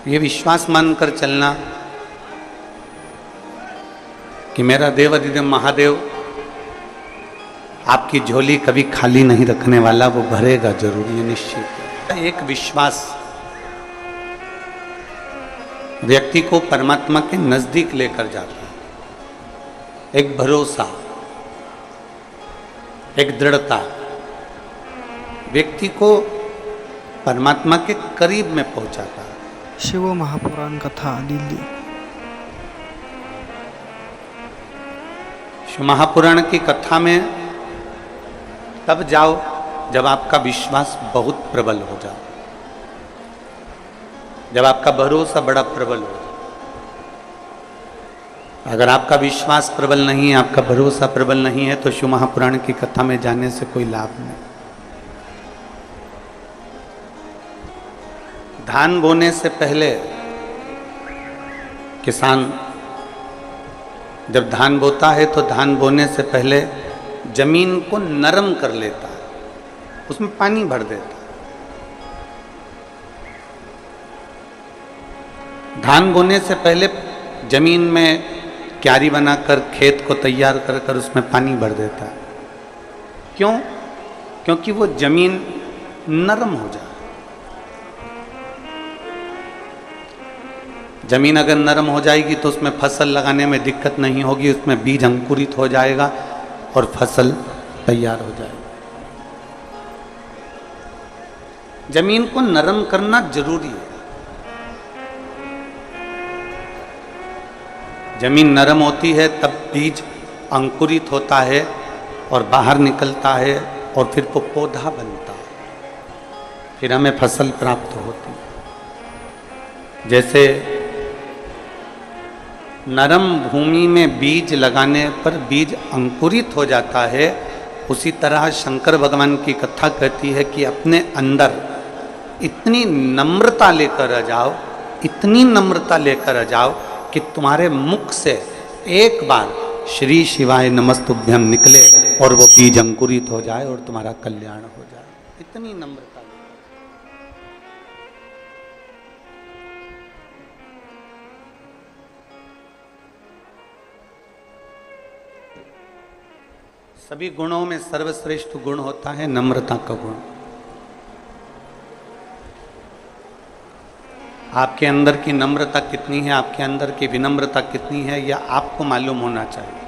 ये विश्वास मानकर चलना कि मेरा देवाधिदेव महादेव आपकी झोली कभी खाली नहीं रखने वाला, वो भरेगा जरूर, ये निश्चित है। एक विश्वास व्यक्ति को परमात्मा के नजदीक लेकर जाता है, एक भरोसा, एक दृढ़ता व्यक्ति को परमात्मा के करीब में पहुंचाता है। शिव महापुराण कथा दिल्ली। शिव महापुराण की कथा में तब जाओ जब आपका विश्वास बहुत प्रबल हो जाए, जब आपका भरोसा बड़ा प्रबल हो जाए। अगर आपका विश्वास प्रबल नहीं है, आपका भरोसा प्रबल नहीं है, तो शिव महापुराण की कथा में जाने से कोई लाभ नहीं। धान बोने से पहले किसान जब धान बोता है तो धान बोने से पहले जमीन को नरम कर लेता है, उसमें पानी भर देता है। धान बोने से पहले जमीन में क्यारी बनाकर खेत को तैयार कर कर उसमें पानी भर देता है। क्यों? क्योंकि वो जमीन नरम हो जाए। जमीन अगर नरम हो जाएगी तो उसमें फसल लगाने में दिक्कत नहीं होगी, उसमें बीज अंकुरित हो जाएगा और फसल तैयार हो जाएगी। जमीन को नरम करना जरूरी है। जमीन नरम होती है तब बीज अंकुरित होता है और बाहर निकलता है और फिर वो पौधा बनता है, फिर हमें फसल प्राप्त होती है। जैसे नरम भूमि में बीज लगाने पर बीज अंकुरित हो जाता है, उसी तरह शंकर भगवान की कथा कहती है कि अपने अंदर इतनी नम्रता लेकर आ जाओ, इतनी नम्रता लेकर आ जाओ कि तुम्हारे मुख से एक बार श्री शिवाय नमस्तुभ्यम निकले और वो बीज अंकुरित हो जाए और तुम्हारा कल्याण हो जाए। इतनी नम्रता। सभी गुणों में सर्वश्रेष्ठ गुण होता है नम्रता का गुण। आपके अंदर की नम्रता कितनी है, आपके अंदर की विनम्रता कितनी है, यह आपको मालूम होना चाहिए।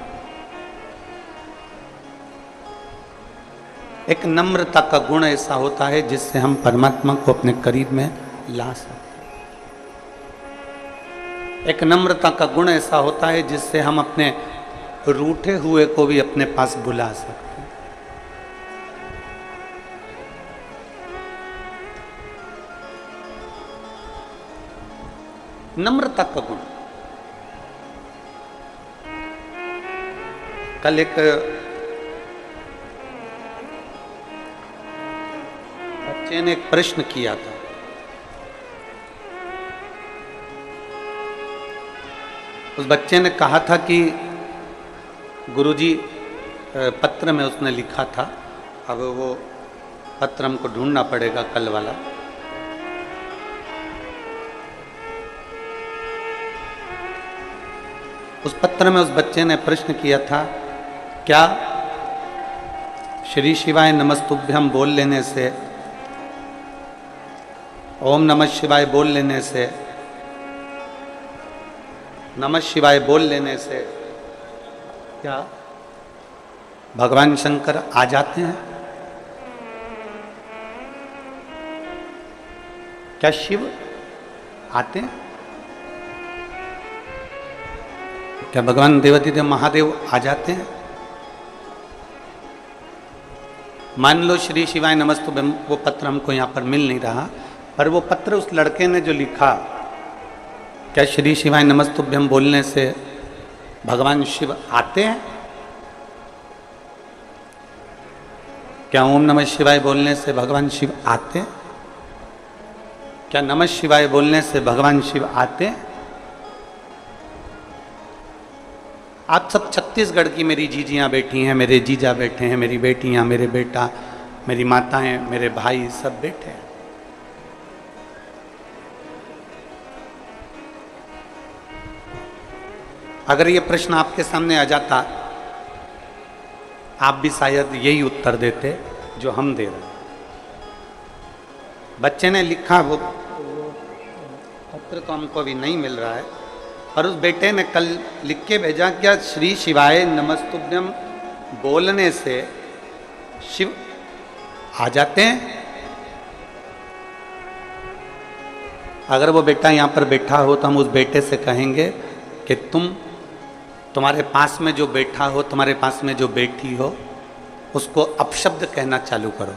एक नम्रता का गुण ऐसा होता है जिससे हम परमात्मा को अपने करीब में ला सकते हैं। एक नम्रता का गुण ऐसा होता है जिससे हम अपने रूठे हुए को भी अपने पास बुला सकते हैं। नम्रता का गुण। कल एक बच्चे ने एक प्रश्न किया था। उस बच्चे ने कहा था कि गुरुजी, पत्र में उसने लिखा था, अब वो पत्र हमको ढूंढना पड़ेगा कल वाला। उस पत्र में उस बच्चे ने प्रश्न किया था, क्या श्री शिवाय नमस्तुभ्यम बोल लेने से, ओम नमः शिवाय बोल लेने से, नमः शिवाय बोल लेने से क्या भगवान शंकर आ जाते हैं? क्या शिव आते हैं? क्या भगवान देवाधिदेव महादेव आ जाते हैं? मान लो श्री शिवाय नमस्तुभ्यम, वो पत्र हमको यहाँ पर मिल नहीं रहा, पर वो पत्र उस लड़के ने जो लिखा, क्या श्री शिवाय नमस्तुभ्यम बोलने से भगवान शिव आते हैं? क्या ओम नमः शिवाय बोलने से भगवान शिव आते हैं? क्या नमः शिवाय बोलने से भगवान शिव आते हैं? आप सब छत्तीसगढ़ की मेरी जीजियाँ बैठी हैं, मेरे जीजा बैठे हैं, मेरी बेटियाँ, मेरे बेटा, मेरी माताएं, मेरे भाई सब बैठे हैं। अगर ये प्रश्न आपके सामने आ जाता, आप भी शायद यही उत्तर देते जो हम दे रहे हैं। बच्चे ने लिखा, वो पत्र तो हमको अभी नहीं मिल रहा है, और उस बेटे ने कल लिख के भेजा, क्या श्री शिवाय नमस्तुभ्यम बोलने से शिव आ जाते हैं? अगर वो बेटा यहाँ पर बैठा हो तो हम उस बेटे से कहेंगे कि तुम्हारे पास में जो बैठा हो, तुम्हारे पास में जो बैठी हो, उसको अपशब्द कहना चालू करो।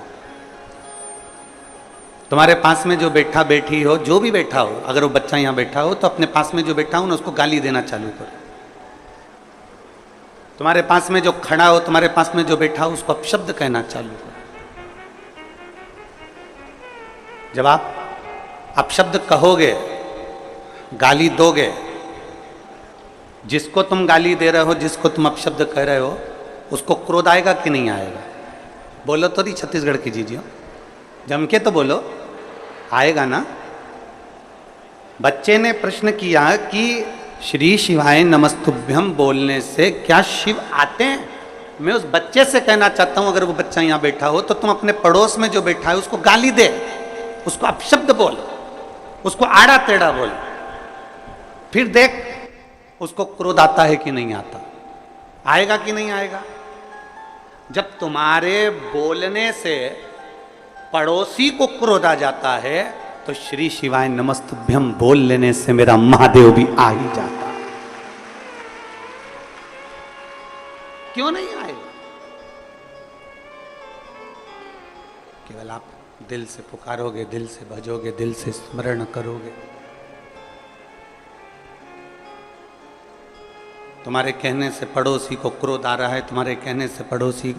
तुम्हारे पास में जो बैठा बैठी हो, जो भी बैठा हो, अगर वो बच्चा यहाँ बैठा हो तो अपने पास में जो बैठा हो ना उसको गाली देना चालू करो। तुम्हारे पास में जो खड़ा हो, तुम्हारे पास में जो बैठा हो, उसको अपशब्द कहना चालू करो। जब आप अपशब्द कहोगे, गाली दोगे, जिसको तुम गाली दे रहे हो, जिसको तुम अपशब्द कह रहे हो, उसको क्रोध आएगा कि नहीं आएगा? बोलो तो नहीं, छत्तीसगढ़ की जीजिए, जम के तो बोलो, आएगा ना। बच्चे ने प्रश्न किया कि श्री शिवाय नमस्तुभ्यम बोलने से क्या शिव आते हैं? मैं उस बच्चे से कहना चाहता हूं, अगर वो बच्चा यहां बैठा हो तो तुम अपने पड़ोस में जो बैठा है उसको गाली दे, उसको अपशब्द बोल, उसको आड़ा टेढ़ा बोल, फिर देख उसको क्रोध आता है कि नहीं आता, आएगा कि नहीं आएगा। जब तुम्हारे बोलने से पड़ोसी को क्रोध आ जाता है तो श्री शिवाय नमस्तुभ्यम बोल लेने से मेरा महादेव भी आ ही जाता। क्यों नहीं आएगा? केवल आप दिल से पुकारोगे, दिल से भजोगे, दिल से स्मरण करोगे। तुम्हारे कहने से पड़ोसी को क्रोध आ रहा है, तुम्हारे कहने से पड़ोसी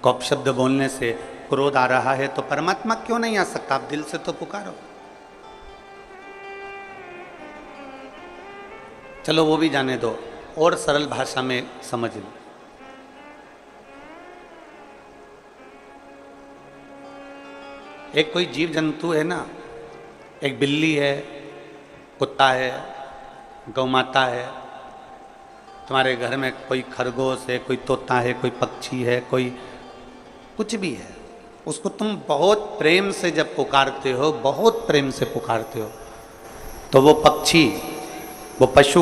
को अपशब्द बोलने से क्रोध आ रहा है, तो परमात्मा क्यों नहीं आ सकता? आप दिल से तो पुकारो। चलो वो भी जाने दो, और सरल भाषा में समझ लो। एक कोई जीव जंतु है ना, एक बिल्ली है, कुत्ता है, गौ माता है, तुम्हारे घर में कोई खरगोश है, कोई तोता है, कोई पक्षी है, कोई कुछ भी है, उसको तुम बहुत प्रेम से जब पुकारते हो, बहुत प्रेम से पुकारते हो, तो वो पक्षी, वो पशु,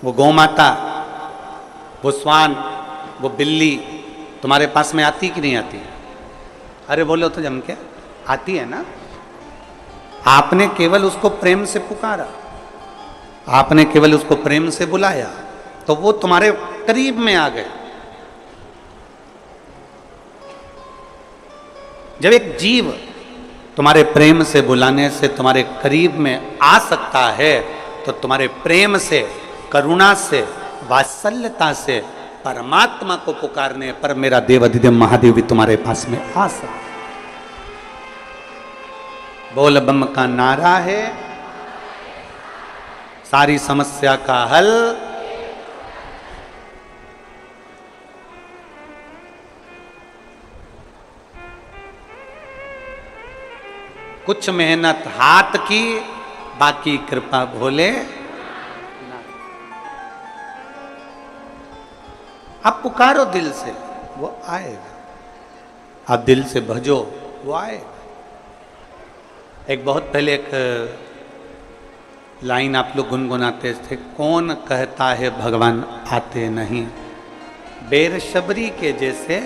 वो गौ माता, वो श्वान, वो बिल्ली तुम्हारे पास में आती कि नहीं आती? अरे बोलो तो जम के, आती है ना। आपने केवल उसको प्रेम से पुकारा, आपने केवल उसको प्रेम से बुलाया, तो वो तुम्हारे करीब में आ गए। जब एक जीव तुम्हारे प्रेम से बुलाने से तुम्हारे करीब में आ सकता है, तो तुम्हारे प्रेम से, करुणा से, वात्सल्यता से परमात्मा को पुकारने पर मेरा देवाधिदेव महादेव भी तुम्हारे पास में आ सकता। बोल बम का नारा है सारी समस्या का हल। कुछ मेहनत हाथ की, बाकी कृपा भोले। आप पुकारो दिल से, वो आएगा। आप दिल से भजो, वो आएगा। एक बहुत पहले एक लाइन आप लोग गुनगुनाते थे, कौन कहता है भगवान आते नहीं, बेरशबरी के जैसे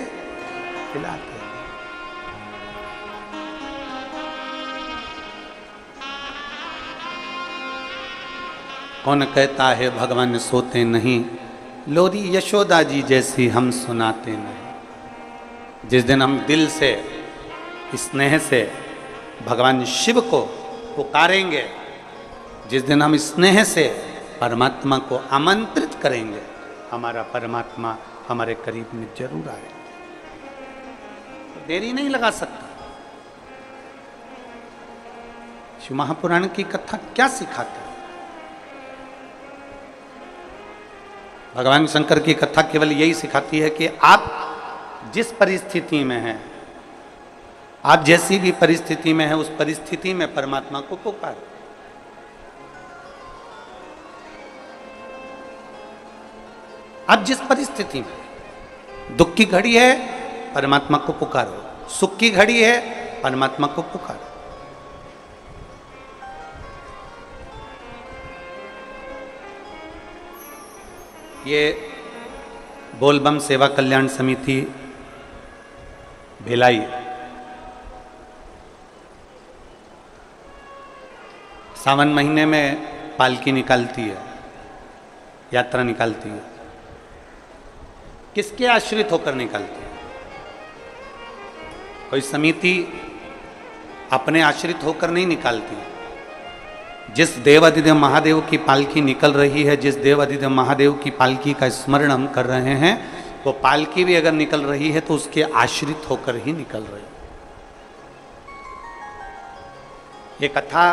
खिलाते। कौन कहता है भगवान सोते नहीं, लोरी यशोदा जी जैसी हम सुनाते नहीं। जिस दिन हम दिल से, स्नेह से भगवान शिव को पुकारेंगे, जिस दिन हम स्नेह से परमात्मा को आमंत्रित करेंगे, हमारा परमात्मा हमारे करीब में जरूर आएगा। देरी नहीं लगा सकता। शिव महापुराण की कथा क्या सिखाती है? भगवान शंकर की कथा केवल यही सिखाती है कि आप जिस परिस्थिति में हैं, आप जैसी भी परिस्थिति में हैं, उस परिस्थिति में परमात्मा को पुकारो। अब जिस परिस्थिति में दुख की घड़ी है, परमात्मा को पुकारो, सुख की घड़ी है, परमात्मा को पुकारो। ये बोलबम सेवा कल्याण समिति भिलाई सावन महीने में पालकी निकालती है, यात्रा निकालती है। किसके आश्रित होकर निकालती है? कोई समिति अपने आश्रित होकर नहीं निकालती। जिस देवाधिदेव महादेव की पालकी निकल रही है, जिस देवाधिदेव महादेव की पालकी का स्मरण हम कर रहे हैं, वो पालकी भी अगर निकल रही है तो उसके आश्रित होकर ही निकल रही है। ये कथा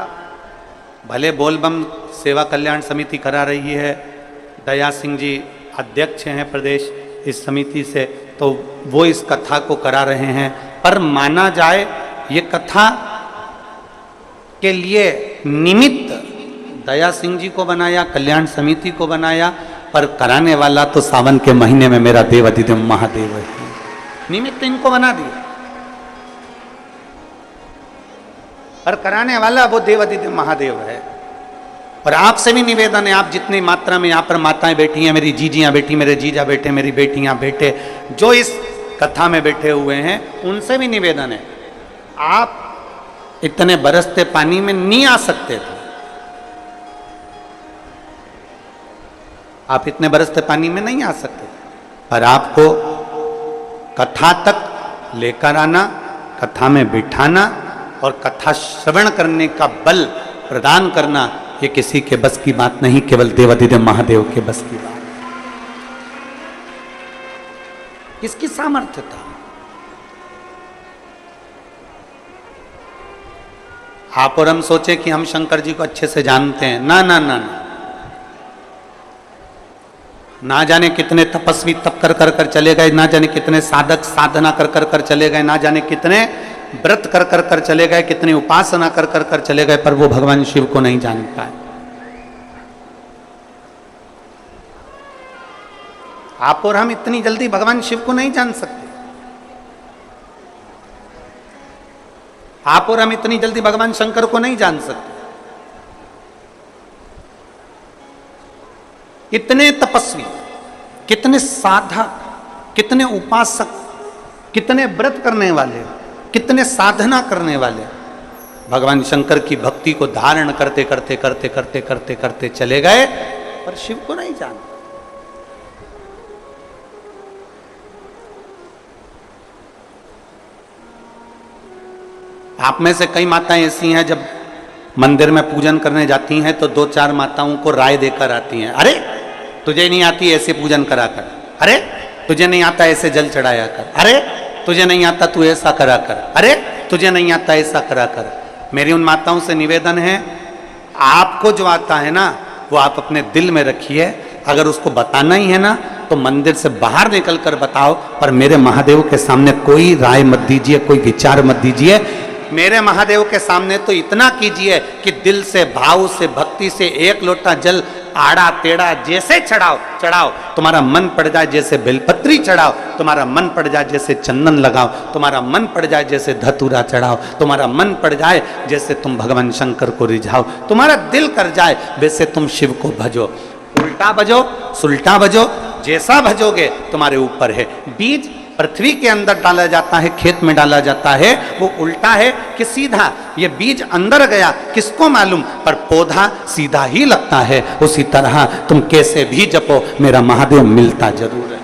भले बोलबम सेवा कल्याण समिति करा रही है, दया सिंह जी अध्यक्ष हैं प्रदेश इस समिति से, तो वो इस कथा को करा रहे हैं। पर माना जाए ये कथा के लिए निमित्त दया सिंह जी को बनाया, कल्याण समिति को बनाया, पर कराने वाला तो सावन के महीने में मेरा देवाधिदेव महादेव है। निमित्त इनको बना दिया, पर कराने वाला वो देवाधिदेव महादेव है। और आपसे भी निवेदन है, आप जितनी मात्रा में यहाँ पर माताएं बैठी हैं, मेरी जीजियाँ बैठी, मेरे जीजा बैठे, मेरी बेटियाँ बैठे, जो इस कथा में बैठे हुए हैं, उनसे भी निवेदन है, आप इतने बरसते पानी में नहीं आ सकते थे। आप इतने बरसते पानी में नहीं आ सकते, पर आपको कथा तक लेकर आना, कथा में बिठाना और कथा श्रवण करने का बल प्रदान करना, ये किसी के बस की बात नहीं, केवल देवाधिदेव महादेव के बस की बात। इसकी सामर्थ्य था। आप और हम सोचे कि हम शंकर जी को अच्छे से जानते हैं, ना ना ना ना, ना जाने कितने तपस्वी तप कर कर कर चले गए, ना जाने कितने साधक साधना कर कर कर चले गए, ना जाने कितने व्रत कर कर कर चले गए, कितनी उपासना कर कर कर चले गए, पर वो भगवान शिव को नहीं जान पाए। आप और हम इतनी जल्दी भगवान शिव को नहीं जान सकते। आप और हम इतनी जल्दी भगवान शंकर को नहीं जान सकते। कितने तपस्वी, कितने साधक, कितने उपासक, कितने व्रत करने वाले, कितने साधना करने वाले भगवान शंकर की भक्ति को धारण करते करते करते करते करते करते चले गए, पर शिव को नहीं जानते। आप में से कई माताएं ऐसी हैं, जब मंदिर में पूजन करने जाती हैं तो 2-4 माताओं को राय देकर आती हैं, अरे तुझे नहीं आती ऐसे पूजन करा कर, अरे तुझे नहीं आता ऐसे जल चढ़ाया कर, अरे तुझे नहीं आता तू ऐसा करा कर, अरे तुझे नहीं आता ऐसा करा कर। मेरी उन माताओं से निवेदन है, आपको जो आता है ना वो आप अपने दिल में रखिए। अगर उसको बताना ही है ना तो मंदिर से बाहर निकल कर बताओ, पर मेरे महादेव के सामने कोई राय मत दीजिए, कोई विचार मत दीजिए। मेरे महादेव के सामने तो इतना कीजिए कि दिल से, भाव से, भक्ति से एक लोटा जल आड़ा टेढ़ा जैसे चढ़ाओ चढ़ाओ, तुम्हारा मन पड़ जाए जैसे बेलपत्री चढ़ाओ, तुम्हारा मन पड़ जाए जैसे चंदन लगाओ, तुम्हारा मन पड़ जाए जैसे धतूरा चढ़ाओ, तुम्हारा मन पड़ जाए जैसे तुम भगवान शंकर को रिझाओ, तुम्हारा दिल कर जाए वैसे तुम शिव को भजो। उल्टा भजो, सुल्टा भजो, जैसा भजोगे तुम्हारे ऊपर है। बीज पृथ्वी के अंदर डाला जाता है, खेत में डाला जाता है, वो उल्टा है कि सीधा, ये बीज अंदर गया किसको मालूम, पर पौधा सीधा ही लगता है। उसी तरह तुम कैसे भी जपो, मेरा महादेव मिलता जरूर है,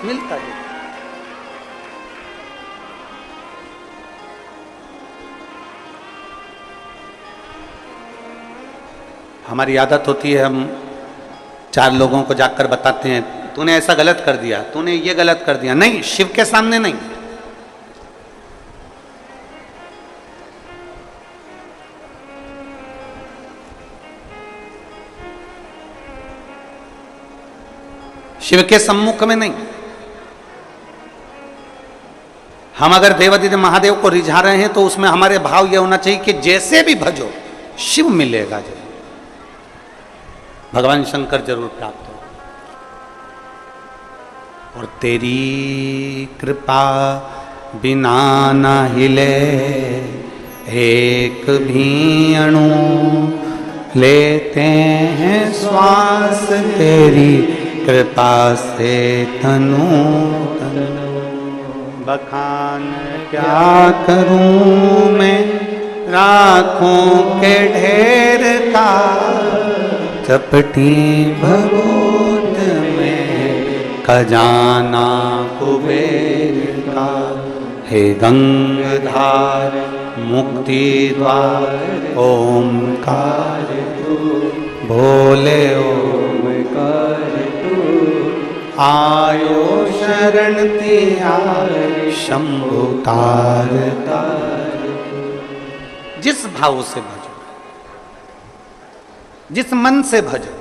मिलता जरूर। हमारी आदत होती है, हम 4 लोगों को जाकर बताते हैं, तूने ऐसा गलत कर दिया, तूने ये गलत कर दिया। नहीं, शिव के सामने नहीं। शिव के सम्मुख में नहीं। हम अगर देवाधिदेव महादेव को रिझा रहे हैं तो उसमें हमारे भाव यह होना चाहिए कि जैसे भी भजो शिव मिलेगा जरूर, भगवान शंकर जरूर प्राप्त हो। और तेरी कृपा बिना न हिले एक भी अणु, लेते हैं श्वास तेरी कृपा से तनु तनु। बखान क्या करूं मैं राखों के ढेर का, चपटी भभूत में खजाना कुबेर का। हे गंगाधार मुक्ति द्वार ओमकार तू, भोले ओमकार तू। आयो शरण तिया शंभु तार तार। जिस भाव से भजो, जिस मन से भजो।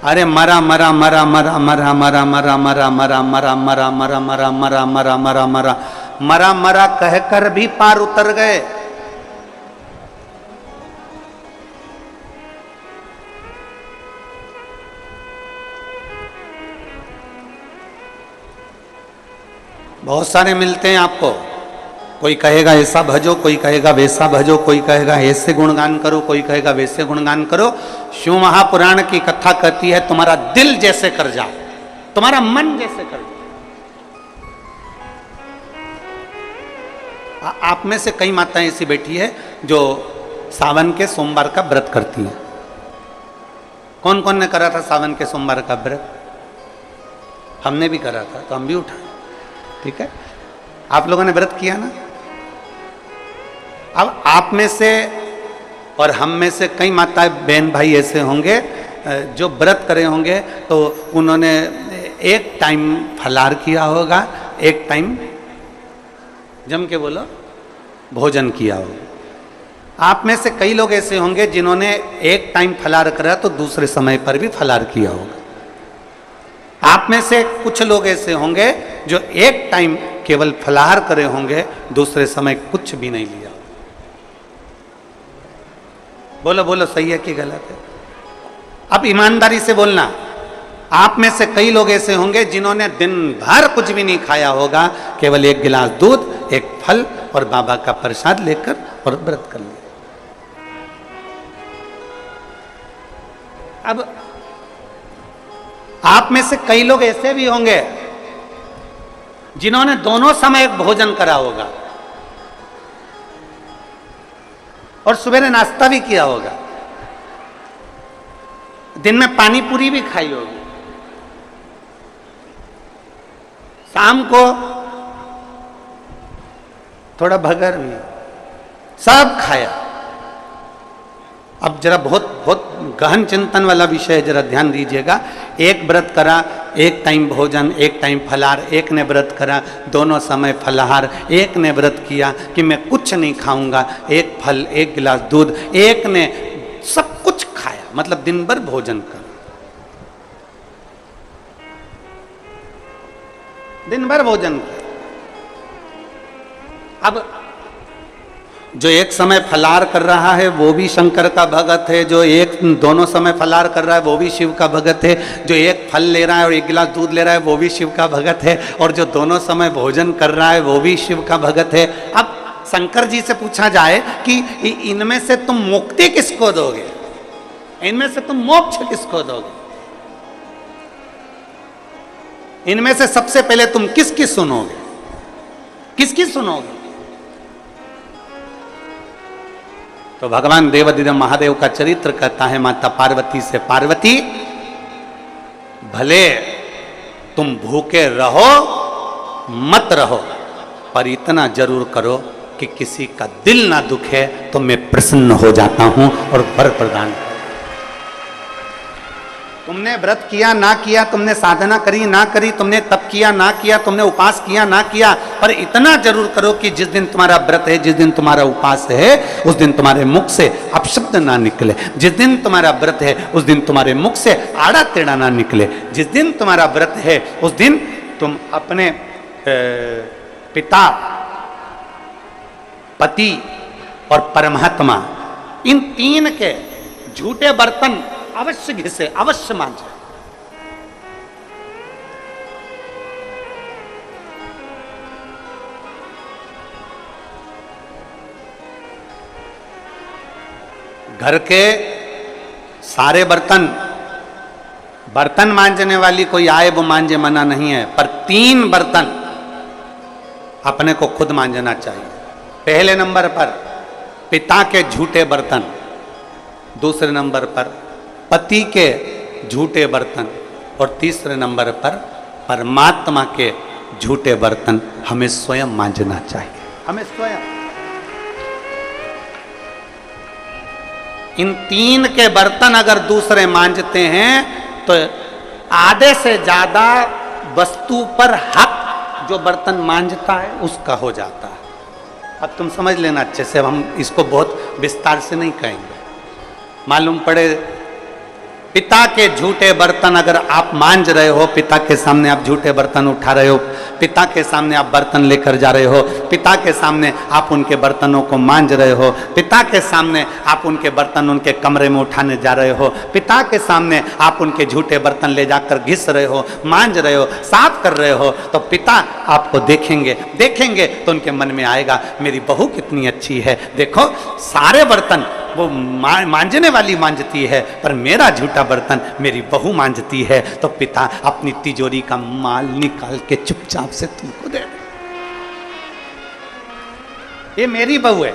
अरे मरा मरा मरा मरा मरा मरा मरा मरा मरा मरा मरा मरा मरा मरा मरा मरा मरा मरा मरा कहकर भी पार उतर गए। बहुत सारे मिलते हैं आपको, कोई कहेगा ऐसा भजो, कोई कहेगा वैसा भजो, कोई कहेगा ऐसे गुणगान करो, कोई कहेगा वैसे गुणगान करो। शिव महापुराण की कथा कहती है तुम्हारा दिल जैसे कर जाओ, तुम्हारा मन जैसे कर जाओ। आप में से कई माताएं ऐसी बैठी है जो सावन के सोमवार का व्रत करती हैं। कौन कौन ने करा था सावन के सोमवार का व्रत? हमने भी करा था, तो हम भी उठाए। ठीक है, आप लोगों ने व्रत किया ना। अब आप में से और हम में से कई माताएं बहन भाई ऐसे होंगे जो व्रत करे होंगे, तो उन्होंने एक टाइम फलाहार किया होगा, एक टाइम जम के बोलो भोजन किया होगा। आप में से कई लोग ऐसे होंगे जिन्होंने एक टाइम फलाहार करा तो दूसरे समय पर भी फलाहार किया होगा। आप में से कुछ लोग ऐसे होंगे जो एक टाइम केवल फलाहार करे होंगे, दूसरे समय कुछ भी नहीं लिया। बोलो बोलो, सही है कि गलत है? अब ईमानदारी से बोलना। आप में से कई लोग ऐसे होंगे जिन्होंने दिन भर कुछ भी नहीं खाया होगा, केवल एक गिलास दूध, एक फल और बाबा का प्रसाद लेकर और व्रत कर लिया। अब आप में से कई लोग ऐसे भी होंगे जिन्होंने दोनों समय भोजन करा होगा और सुबह नाश्ता भी किया होगा, दिन में पानी पूरी भी खाई होगी, शाम को थोड़ा भगर भी, सब खाया। अब जरा बहुत बहुत गहन चिंतन वाला विषय है, जरा ध्यान दीजिएगा। एक व्रत करा, एक टाइम भोजन, एक टाइम फलाहार। एक ने व्रत करा, दोनों समय फलाहार। एक ने व्रत किया कि मैं कुछ नहीं खाऊंगा, एक फल, एक गिलास दूध। एक ने सब कुछ खाया, मतलब दिन भर भोजन कर, दिन भर भोजन कर। अब जो एक समय फलाहार कर रहा है वो भी शंकर का भगत है, जो एक दोनों समय फलाहार कर रहा है वो भी शिव का भगत है, जो एक फल ले रहा है और एक गिलास दूध ले रहा है वो भी शिव का भगत है, और जो दोनों समय भोजन कर रहा है वो भी शिव का भगत है। अब शंकर जी से पूछा जाए कि इनमें से तुम मुक्ति किसको दोगे, इनमें से तुम मोक्ष किसको दोगे, इनमें से सबसे पहले तुम किसकी सुनोगे, किसकी सुनोगे? तो भगवान देवाधिदेव महादेव का चरित्र कहता है माता पार्वती से, पार्वती भले तुम भूखे रहो मत रहो, पर इतना जरूर करो कि किसी का दिल ना दुखे, तो मैं प्रसन्न हो जाता हूं और वर प्रदान। तुमने व्रत किया ना किया, तुमने साधना करी ना करी, तुमने तप किया ना किया, तुमने उपास किया ना किया, पर इतना जरूर करो कि जिस दिन तुम्हारा व्रत है, जिस दिन तुम्हारा उपास है, उस दिन तुम्हारे मुख से अपशब्द ना निकले। जिस दिन तुम्हारा व्रत है उस दिन तुम्हारे मुख से आड़ा टेढ़ा ना निकले। जिस दिन तुम्हारा व्रत है उस दिन तुम अपने पिता, पति और परमात्मा, इन तीन के झूठे बर्तन अवश्य घिसे, अवश्य मांझे। घर के सारे बर्तन, बर्तन मांजने वाली कोई आए वो मांजे, मना नहीं है, पर 3 बर्तन अपने को खुद मांजना चाहिए। पहले नंबर पर पिता के झूठे बर्तन, दूसरे नंबर पर पति के झूठे बर्तन, और तीसरे नंबर पर परमात्मा के झूठे बर्तन हमें स्वयं मांजना चाहिए। हमें स्वयं इन 3 के बर्तन अगर दूसरे मांजते हैं तो आधे से ज्यादा वस्तु पर हक जो बर्तन मांजता है उसका हो जाता है। अब तुम समझ लेना अच्छे से, हम इसको बहुत विस्तार से नहीं कहेंगे। मालूम पड़े पिता के झूठे बर्तन अगर आप मांज रहे हो, पिता के सामने आप झूठे बर्तन उठा रहे हो, पिता के सामने आप बर्तन लेकर जा रहे हो, पिता के सामने आप उनके बर्तनों को मांज रहे हो, पिता के सामने आप उनके बर्तन उनके कमरे में उठाने जा रहे हो, पिता के सामने आप उनके झूठे बर्तन ले जाकर घिस रहे हो, मांज रहे हो, साफ कर रहे हो, तो पिता आपको देखेंगे तो उनके मन में आएगा मेरी बहू कितनी अच्छी है, देखो सारे बर्तन वो मांजने वाली मांजती है पर मेरा झूठा बर्तन मेरी बहू मांजती है। तो पिता अपनी तिजोरी का माल निकाल के चुपचाप से तुमको दे दे, ये मेरी बहू है।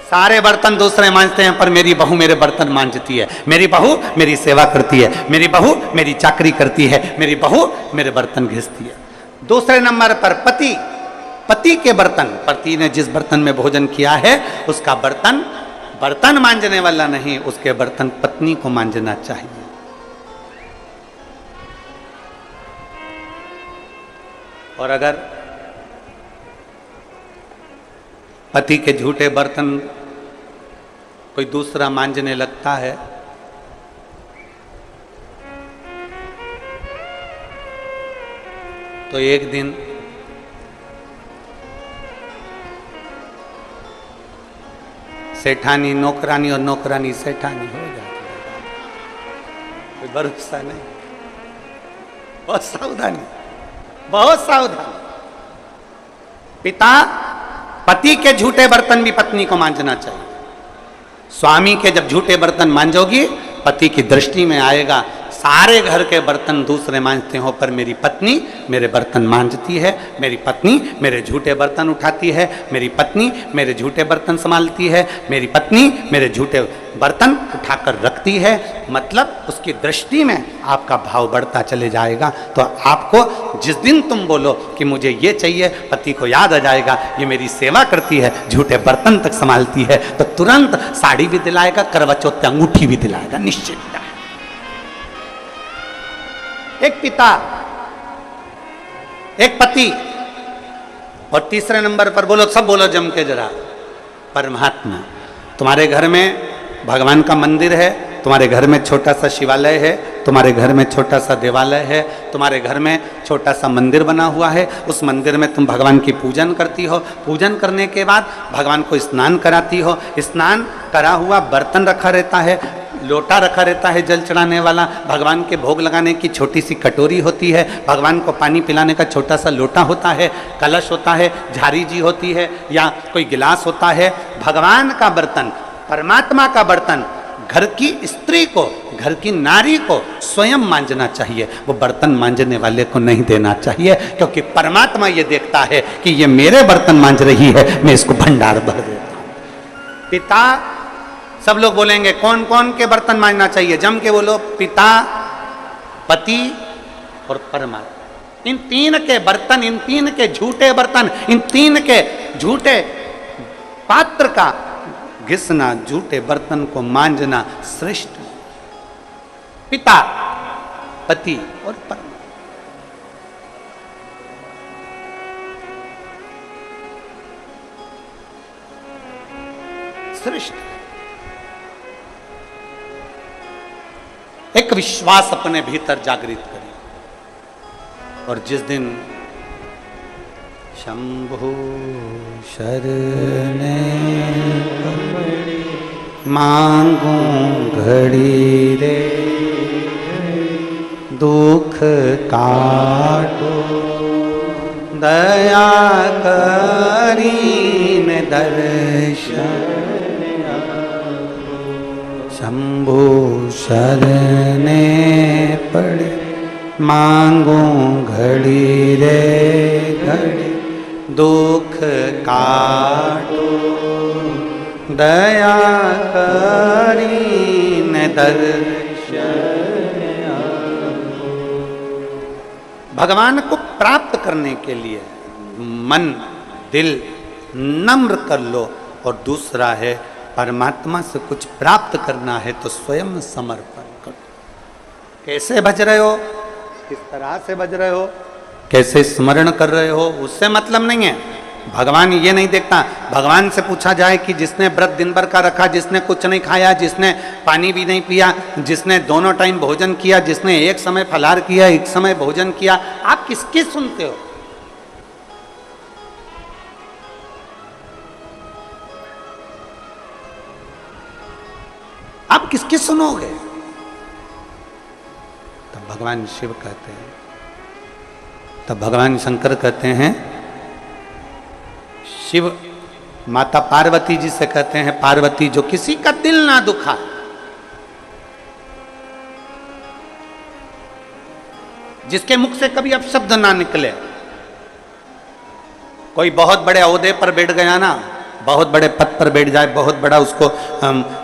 सारे बर्तन दूसरे मांजते हैं पर मेरी बहू मेरे बर्तन मांजती है, मेरी बहू मेरी सेवा करती है, मेरी बहू मेरी चाकरी करती है, मेरी बहू मेरे बर्तन घिसती है। दूसरे नंबर पर पति के बर्तन, पति ने जिस बर्तन में भोजन किया है उसका बर्तन मांजने वाला नहीं, उसके बर्तन पत्नी को मांजना चाहिए। और अगर पति के झूठे बर्तन कोई दूसरा मांजने लगता है तो एक दिन सेठानी नौकरानी और नौकरानी सेठानी हो जाती है। कोई भरोसा नहीं, बहुत सावधानी, बहुत सावधानी। पति के झूठे बर्तन भी पत्नी को मांजना चाहिए। स्वामी के जब झूठे बर्तन मांजोगी पति की दृष्टि में आएगा सारे घर के बर्तन दूसरे मांजते हो पर मेरी पत्नी मेरे बर्तन मांजती है, मेरी पत्नी मेरे झूठे बर्तन उठाती है, मेरी पत्नी मेरे झूठे बर्तन संभालती है, मेरी पत्नी मेरे झूठे बर्तन उठाकर रखती है। मतलब उसकी दृष्टि में आपका भाव बढ़ता चले जाएगा। तो आपको जिस दिन तुम बोलो कि मुझे ये चाहिए, पति को याद आ जाएगा ये मेरी सेवा करती है, झूठे बर्तन तक संभालती है, तो तुरंत साड़ी भी दिलाएगा, करवा चौथ पे अंगूठी भी दिलाएगा, निश्चित। एक पिता, एक पति, और तीसरे नंबर पर बोलो, सब बोलो जम के जरा, परमात्मा। तुम्हारे घर में भगवान का मंदिर है, तुम्हारे घर में छोटा सा शिवालय है, तुम्हारे घर में छोटा सा देवालय है, तुम्हारे घर में छोटा सा मंदिर बना हुआ है, उस मंदिर में तुम भगवान की पूजन करती हो, पूजन करने के बाद भगवान को स्नान कराती हो, स्नान करा हुआ बर्तन रखा रहता है, लोटा रखा रहता है जल चढ़ाने वाला, भगवान के भोग लगाने की छोटी सी कटोरी होती है, भगवान को पानी पिलाने का छोटा सा लोटा होता है, कलश होता है, झारी जी होती है या कोई गिलास होता है। भगवान का बर्तन, परमात्मा का बर्तन घर की स्त्री को, घर की नारी को स्वयं मांजना चाहिए, वो बर्तन मांजने वाले को नहीं देना चाहिए, क्योंकि परमात्मा ये देखता है कि ये मेरे बर्तन मांज रही है, मैं इसको भंडार भर देता हूं। पिता, सब लोग बोलेंगे कौन कौन के बर्तन मांजना चाहिए, जम के बोलो, पिता, पति और परमात्मा। इन 3 के बर्तन, इन 3 के झूठे बर्तन, इन 3 के झूठे पात्र का घिसना, झूठे बर्तन को मांजना श्रेष्ठ। पिता, पति और परमात्मा। श्रेष्ठ। एक विश्वास अपने भीतर जागृत करिए, और जिस दिन शंभु शरणे मांगू घड़ी रे, दुख काटो दया करीन दर्शन शंभु शरणे पड़े, मांगू घड़ी रे घड़ी, दुख काटो दया करी न दर्शन आपको। भगवान को प्राप्त करने के लिए मन दिल नम्र कर लो, और दूसरा है परमात्मा से कुछ प्राप्त करना है तो स्वयं समर्पण करो। कैसे भज रहे हो, किस तरह से भज रहे हो, कैसे स्मरण कर रहे हो, उससे मतलब नहीं है। भगवान ये नहीं देखता। भगवान से पूछा जाए कि जिसने व्रत दिन भर का रखा, जिसने कुछ नहीं खाया, जिसने पानी भी नहीं पिया, जिसने दोनों टाइम भोजन किया, जिसने एक समय फलाहार किया, एक समय भोजन किया, आप किसकी सुनते हो? आप किसकी सुनोगे? तब भगवान शिव कहते हैं, तब भगवान शंकर कहते हैं, शिव माता पार्वती जी से कहते हैं, पार्वती जो किसी का दिल ना दुखा, जिसके मुख से कभी अपशब्द ना निकले। कोई बहुत बड़े ओहदे पर बैठ गया ना, बहुत बड़े पद पर बैठ जाए, बहुत बड़ा उसको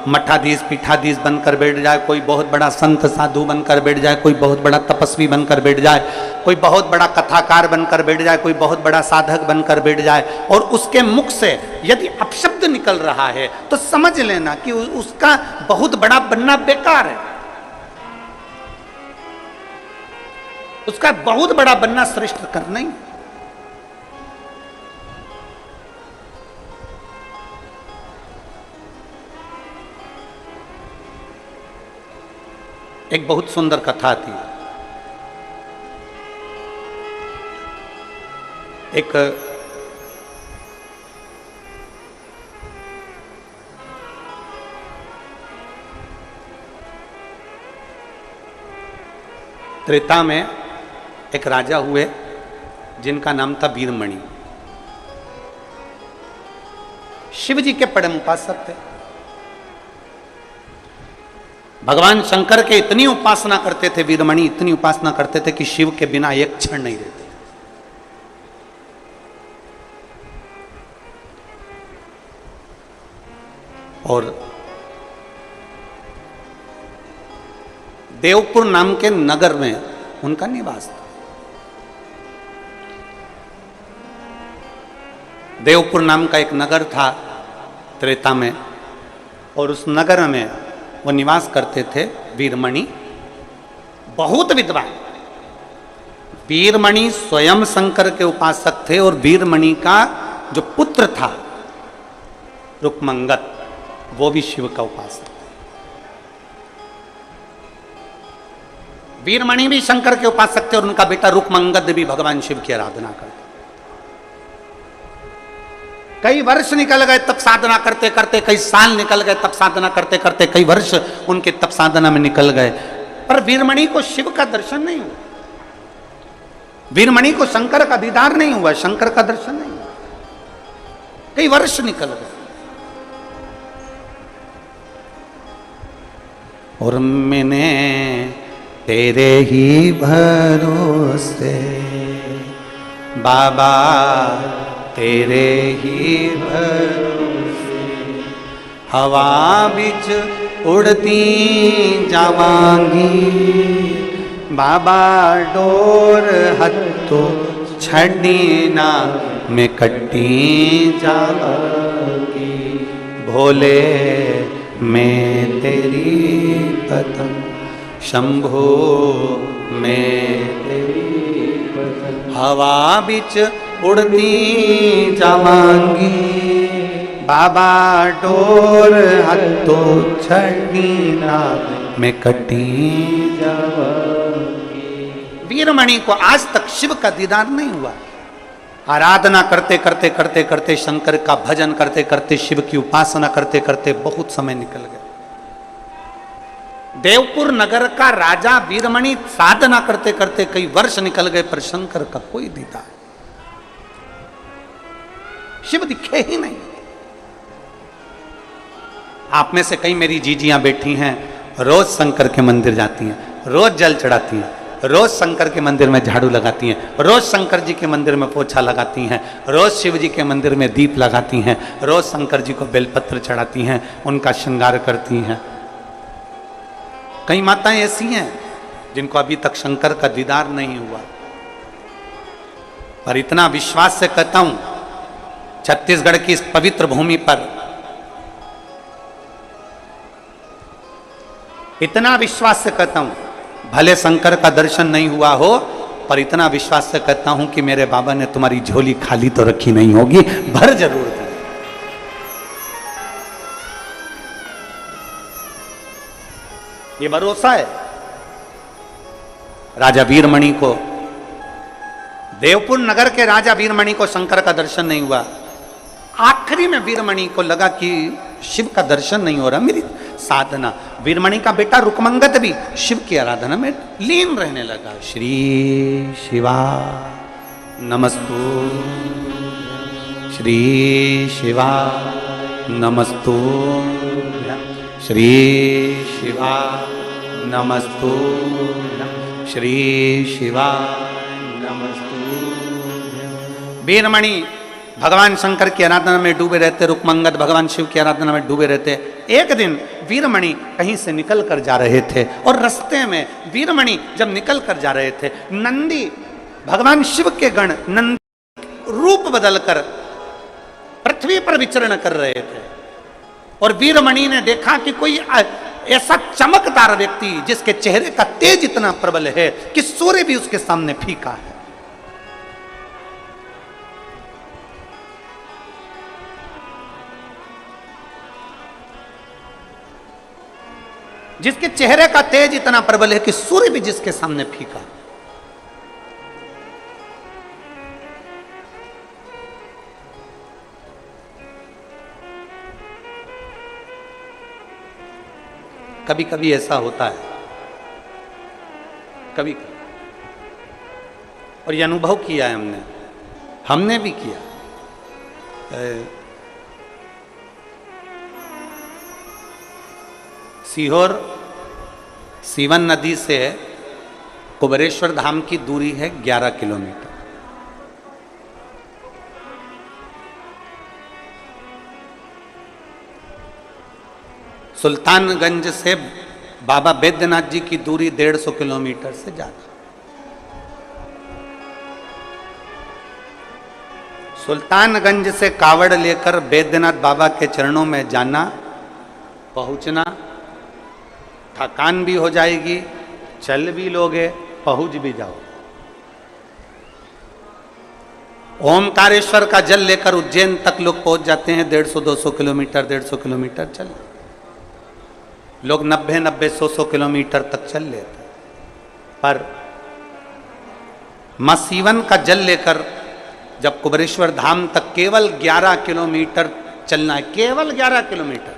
मठाधीश पीठाधीश बनकर बैठ जाए, कोई बहुत बड़ा संत साधु बनकर बैठ जाए, कोई बहुत बड़ा तपस्वी बनकर बैठ जाए, कोई बहुत बड़ा कथाकार बनकर बैठ जाए, कोई बहुत बड़ा साधक बनकर बैठ जाए, और उसके मुख से यदि अपशब्द निकल रहा है तो समझ लेना कि उसका बहुत बड़ा बनना बेकार है, उसका बहुत बड़ा बनना श्रेष्ठ करना ही। एक बहुत सुंदर कथा थी। एक त्रेता में एक राजा हुए जिनका नाम था वीरमणि। शिव जी के परम उपासक थे। भगवान शंकर के इतनी उपासना करते थे वीरमणि, इतनी उपासना करते थे कि शिव के बिना एक क्षण नहीं रहते। और देवपुर नाम के नगर में उनका निवास था। देवपुर नाम का एक नगर था त्रेता में, और उस नगर में वो निवास करते थे वीरमणि, बहुत विद्वान। वीरमणि स्वयं शंकर के उपासक थे, और वीरमणि का जो पुत्र था रुक्मंगद, वो भी शिव का उपासक। वीरमणि भी शंकर के उपासक थे, और उनका बेटा रुक्मंगद भी भगवान शिव की आराधना करते। कई वर्ष निकल गए तप साधना करते करते, कई साल निकल गए तप साधना करते करते, कई वर्ष उनके तप साधना में निकल गए, पर वीरमणि को शिव का दर्शन नहीं हुआ। वीरमणि को शंकर का दीदार नहीं हुआ, शंकर का दर्शन नहीं हुआ। कई वर्ष निकल गए। और मैंने तेरे ही भरोसे बाबा, तेरे ही भरोसे हवा बिच उड़ती जावांगी, बाबा डोर हत्थों छड़ी ना मैं कट्टी जावांगी, भोले मैं तेरी पतंग, शंभो मैं तेरी पतंग, हवा बिच उड़ती जावांगी, बाबा डोर हत्थों छड़ी ना मैं कटी जावांगी। वीरमणि को आज तक शिव का दीदार नहीं हुआ। आराधना करते करते करते करते, शंकर का भजन करते करते, शिव की उपासना करते करते बहुत समय निकल गया। देवपुर नगर का राजा वीरमणि साधना करते करते कई वर्ष निकल गए, पर शंकर का कोई दीदार, शिव दिखे ही नहीं। आप में से कई मेरी जीजियां बैठी हैं, रोज शंकर के मंदिर जाती हैं, रोज जल चढ़ाती हैं, रोज शंकर के मंदिर में झाड़ू लगाती हैं, रोज शंकर जी के मंदिर में पोछा लगाती हैं, रोज शिव जी के मंदिर में दीप लगाती हैं, रोज शंकर जी को बेलपत्र चढ़ाती हैं, उनका श्रृंगार करती हैं। कई माताएं ऐसी हैं जिनको अभी तक शंकर का दीदार नहीं हुआ, पर इतना विश्वास से कहता हूं, छत्तीसगढ़ की इस पवित्र भूमि पर इतना विश्वास से कहता हूं, भले शंकर का दर्शन नहीं हुआ हो, पर इतना विश्वास से कहता हूं कि मेरे बाबा ने तुम्हारी झोली खाली तो रखी नहीं होगी, भर जरूर दी। ये भरोसा है। राजा वीरमणि को, देवपुर नगर के राजा वीरमणि को शंकर का दर्शन नहीं हुआ। आखिरी में वीरमणि को लगा कि शिव का दर्शन नहीं हो रहा, मेरी साधना। वीरमणि का बेटा रुकमंगत भी शिव की आराधना में लीन रहने लगा। श्री शिवा नमस्तु, श्री शिवा नमस्तु, श्री शिवा नमस्तु, श्री शिवा नमस्तु। वीरमणि भगवान शंकर की आराधना में डूबे रहते, रुकमंगत भगवान शिव की आराधना में डूबे रहते। एक दिन वीरमणि कहीं से निकल कर जा रहे थे और रास्ते में वीरमणि जब निकल कर जा रहे थे, नंदी, भगवान शिव के गण नंदी रूप बदलकर पृथ्वी पर विचरण कर रहे थे। और वीरमणि ने देखा कि कोई ऐसा चमकदार व्यक्ति जिसके चेहरे का तेज इतना प्रबल है कि सूर्य भी उसके सामने फीका है। जिसके चेहरे का तेज इतना प्रबल है कि सूर्य भी जिसके सामने फीका। कभी कभी ऐसा होता है, कभी कभी, और ये अनुभव किया है हमने भी किया। सीहोर सीवन नदी से कुबेरेश्वर धाम की दूरी है 11 किलोमीटर। सुल्तानगंज से बाबा बैद्यनाथ जी की दूरी 150 किलोमीटर से ज्यादा। सुल्तानगंज से कावड़ लेकर बैद्यनाथ बाबा के चरणों में जाना, पहुंचना, थकान भी हो जाएगी, चल भी लोगे, पहुंच भी जाओ। ओमकारेश्वर का जल लेकर उज्जैन तक लोग पहुंच जाते हैं 150-200 किलोमीटर, 150 किलोमीटर चल। लोग 90-100 किलोमीटर तक चल लेते। पर मां सीवन का जल लेकर जब कुबेरेश्वर धाम तक केवल 11 किलोमीटर चलना है, केवल 11 किलोमीटर।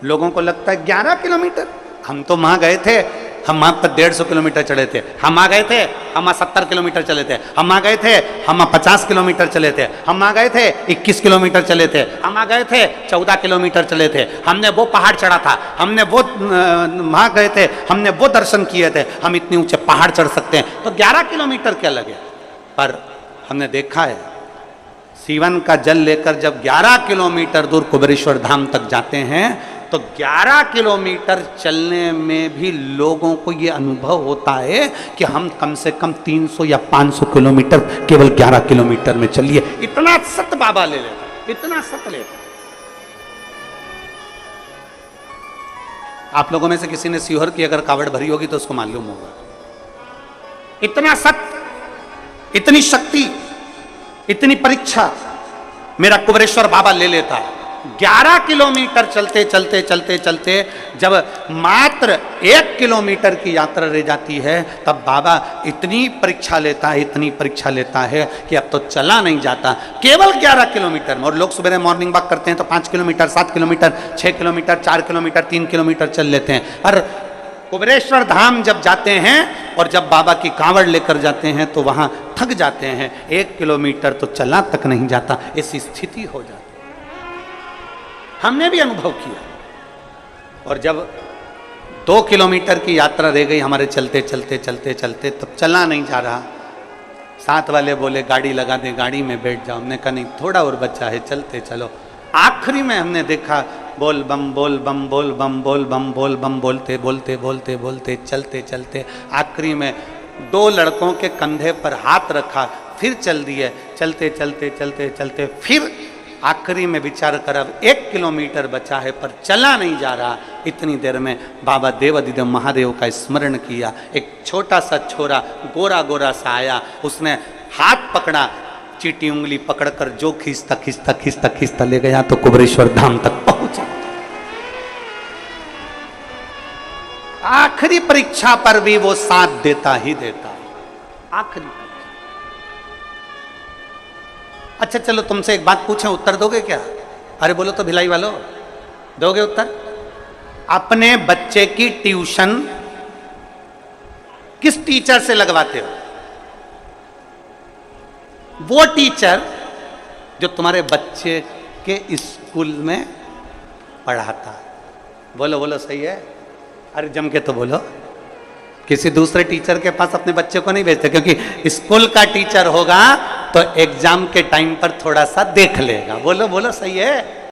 लोगों को लगता है 11 किलोमीटर, हम तो वहां गए थे, हम वहां पर 150 किलोमीटर चले थे, हम आ गए थे, हम 70 किलोमीटर चले थे, हम आ गए थे, हम 50 किलोमीटर चले थे, हम आ गए थे 21 किलोमीटर चले थे, हम आ गए थे 14 किलोमीटर चले थे, हमने वो पहाड़ चढ़ा था, हमने वो वहां गए थे, हमने वो दर्शन किए थे, हम इतने ऊंचे पहाड़ चढ़ सकते हैं, तो 11 किलोमीटर क्या लगे। पर हमने देखा है सीवन का जल लेकर जब 11 किलोमीटर दूर कुबेरेश्वर धाम तक जाते हैं तो 11 किलोमीटर चलने में भी लोगों को ये अनुभव होता है कि हम कम से कम 300 या 500 किलोमीटर केवल 11 किलोमीटर में चलिए। इतना सत बाबा ले लेता, इतना सत लेता। आप लोगों में से किसी ने सीहोर की अगर कावड़ भरी होगी तो उसको मालूम होगा। इतना सत, इतनी शक्ति, इतनी परीक्षा मेरा कुबेरेश्वर बाबा ले लेता है। 11 किलोमीटर चलते चलते चलते चलते जब मात्र 1 किलोमीटर की यात्रा रह जाती है तब बाबा इतनी परीक्षा लेता है, इतनी परीक्षा लेता है कि अब तो चला नहीं जाता। केवल 11 किलोमीटर में, और लोग सुबह मॉर्निंग वॉक करते हैं तो 5 kilometre, 7 kilometre, 6 kilometre, 4 kilometre, 3 kilometre चल लेते हैं। पर कुबेरेश्वर धाम जब जाते हैं और जब बाबा की कांवड़ लेकर जाते हैं तो वहां थक जाते हैं, 1 किलोमीटर तो चला तक नहीं जाता, ऐसी स्थिति हो जाती। हमने भी अनुभव किया। और जब 2 किलोमीटर की यात्रा रह गई हमारे चलते चलते चलते चलते, तब चलना नहीं जा रहा। साथ वाले बोले गाड़ी लगा दे, गाड़ी में बैठ जाओ। हमने कहा नहीं, थोड़ा और बच्चा है, चलते चलो। आखिरी में हमने देखा बोल बम बोल बम बोल बम बोल बम बोल बम बोलते बोलते बोलते बोलते चलते चलते आखिरी में 2 लड़कों के कंधे पर हाथ रखा, फिर चल दिए। चलते चलते चलते चलते फिर आखिरी में विचार कर अब 1 किलोमीटर बचा है पर चला नहीं जा रहा। इतनी देर में बाबा देवाधिदेव महादेव का स्मरण किया। एक छोटा सा छोरा गोरा गोरा सा आया, उसने हाथ पकड़ा, चीटी उंगली पकड़कर जो खींचता खींचता खींचता खींचता ले गया तो कुबरेश्वर धाम तक पहुंचा। आखिरी परीक्षा पर भी वो साथ देता ही देता है। आखिरी परीक्षा। अच्छा चलो तुमसे एक बात पूछें, उत्तर दोगे क्या? अरे बोलो तो भिलाई वालों, दोगे उत्तर? अपने बच्चे की ट्यूशन किस टीचर से लगवाते हो? वो टीचर जो तुम्हारे बच्चे के स्कूल में पढ़ाता है। बोलो बोलो, सही है? अरे जम के तो बोलो। किसी दूसरे टीचर के पास अपने बच्चे को नहीं भेजते, क्योंकि स्कूल का टीचर होगा तो एग्जाम के टाइम पर थोड़ा सा देख लेगा। बोलो बोलो, सही है?